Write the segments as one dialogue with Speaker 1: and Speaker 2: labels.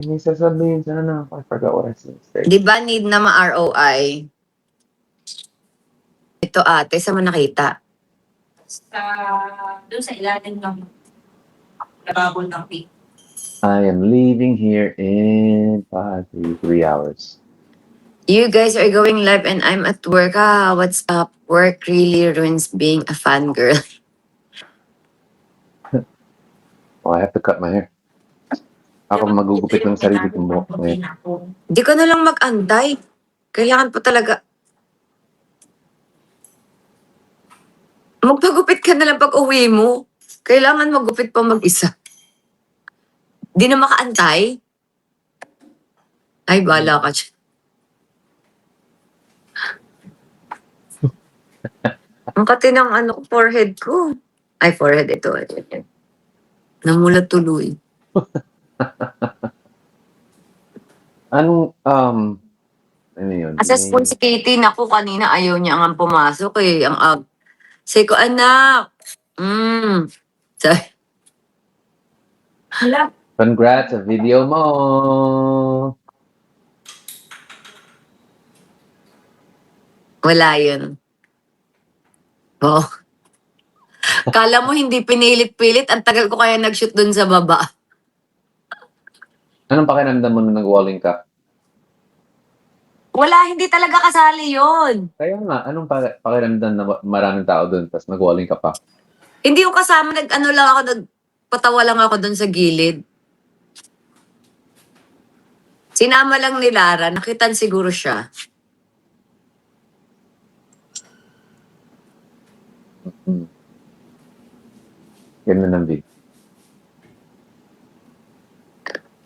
Speaker 1: May sasabihin sana na ako. I forgot what I said.
Speaker 2: Di ba need na ma-ROI? Ito ate, saan mo nakita?
Speaker 3: Doon sa ilalim ng lababo ng pig.
Speaker 1: I am leaving here in 3 hours.
Speaker 2: You guys are going live and I'm at work. Ah, what's up? Work really ruins being a fangirl.
Speaker 1: Oh, I have to cut my hair. Ako magugupit ng sarili kong buhok ngayon.
Speaker 2: Di ka na lang mag-antay. Kailangan pa talaga. Magpagupit ka na lang pag uwi mo. Kailangan magupit pa mag-isa. Di na makaantay? Ay, bala ka siya. Ang kati ng forehead ko. Ay, forehead ito. Namulat tuloy.
Speaker 1: Anong, ano yun?
Speaker 2: Asas po si Katie, naku, kanina ayaw niya nga pumasok eh. Say ko, anak. Sabi,
Speaker 3: Hala,
Speaker 1: Congrats sa video mo!
Speaker 2: wala yun. Oh. Kala mo hindi pinilit-pilit, ang tagal ko kaya nag-shoot dun sa baba.
Speaker 1: Anong pakiramdam mo nung nag-walling ka?
Speaker 2: Wala, hindi talaga kasali yun.
Speaker 1: Kaya nga, anong pakiramdam na maraming tao doon tapos nag-walling ka pa?
Speaker 2: Hindi ko kasama, nagpatawa lang ako dun sa gilid. Sinama lang ni Lara, nakitan siguro siya.
Speaker 1: Ganun ang video.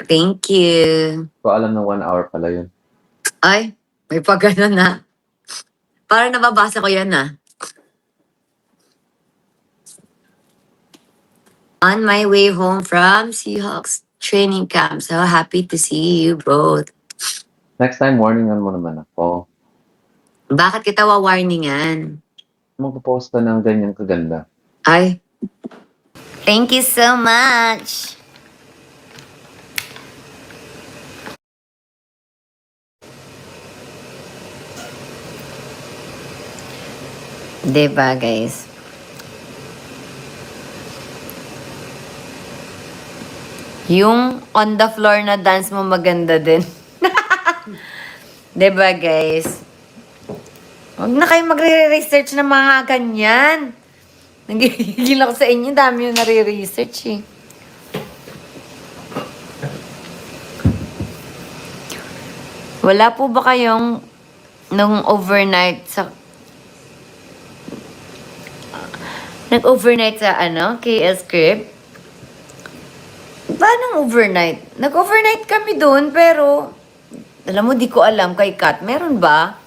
Speaker 2: Thank you.
Speaker 1: So, alam na 1 hour pala yun.
Speaker 2: Ay, may pagano na. Para nababasa ko yan On my way home from Seahawks training camp. So happy to see you both.
Speaker 1: Next time, warningan mo naman ako.
Speaker 2: Bakit kita wa-warningan?
Speaker 1: Magpo-post ka ng ganyan kaganda.
Speaker 2: Ay. Thank you so much. Diba, guys? Yung on the floor na dance mo maganda din. Diba, guys? Huwag na kayo magre-research ng mga ganyan. Nagigil ako sa inyo. Dami yung nare-research eh. Wala po ba kayong nung overnight sa nag-overnight sa KS Crib? Paano overnight? Nag-overnight kami doon, pero alam mo, di ko alam kay Kat. Meron ba?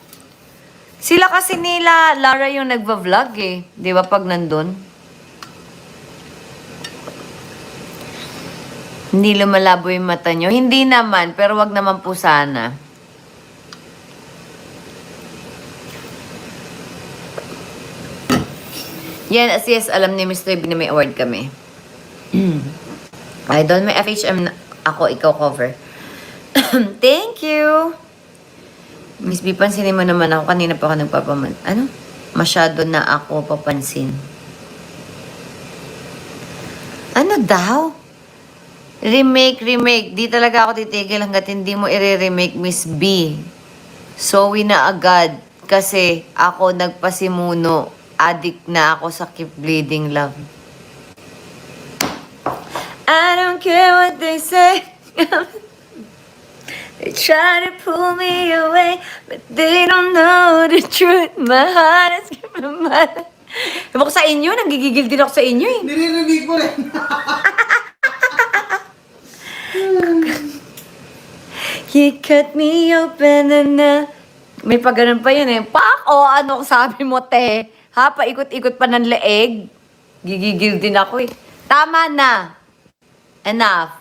Speaker 2: Sila kasi nila, Lara yung nagva-vlog eh. Di ba pag nandun? Hindi lumalabo yung mata nyo. Hindi naman, pero wag naman po sana. Yan, yes, alam ni Mr. B na may award kami. Idol, may FHM na ako, ikaw cover. Thank you! Miss B, pansinin mo naman ako. Kanina pa ako nagpapaman. Ano? Masyado na ako papansin. Ano daw? Remake. Di talaga ako titigil hanggat hindi mo i-remake, Miss B. Sorry na agad. Kasi ako nagpasimuno. Addict na ako sa Keep Bleeding Love. I don't care what they say. They try to pull me away, but they don't know the truth. My heart is giving my... Ewan ko sa inyo, nagigigil din ako sa inyo eh.
Speaker 4: Niririnig ko rin.
Speaker 2: You cut me open and may pagganon pa yun eh. Pak! O ano sabi mo, te? Ha? Paikot-ikot pa ng leeg? Gigigil din ako eh. Tama na. Enough.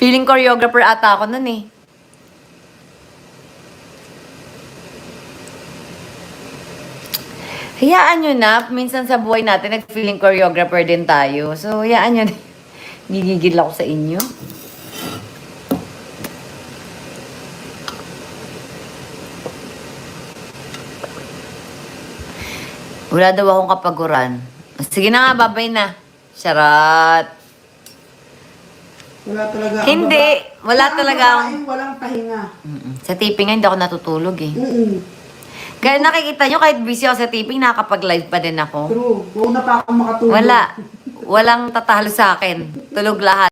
Speaker 2: Feeling choreographer ata ako nun eh. Hayaan nyo na. Minsan sa buhay natin, nag-feeling choreographer din tayo. So, hayaan nyo na. Gigigil ako sa inyo. Wala daw akong kapaguran. Sige na nga, babay na. Charat.
Speaker 4: Wala talaga. ang
Speaker 2: Hindi. Wala
Speaker 4: Ang
Speaker 2: talaga akong...
Speaker 4: babaeng walang pahinga.
Speaker 2: Sa taping nga, hindi ako natutulog eh.
Speaker 4: Mm-mm.
Speaker 2: Kaya nakikita nyo, kahit busy ako sa taping, nakakapag-live pa din ako.
Speaker 4: True. Huwag na pa ako makatulog.
Speaker 2: Wala. Walang tatalo sa akin. Tulog lahat.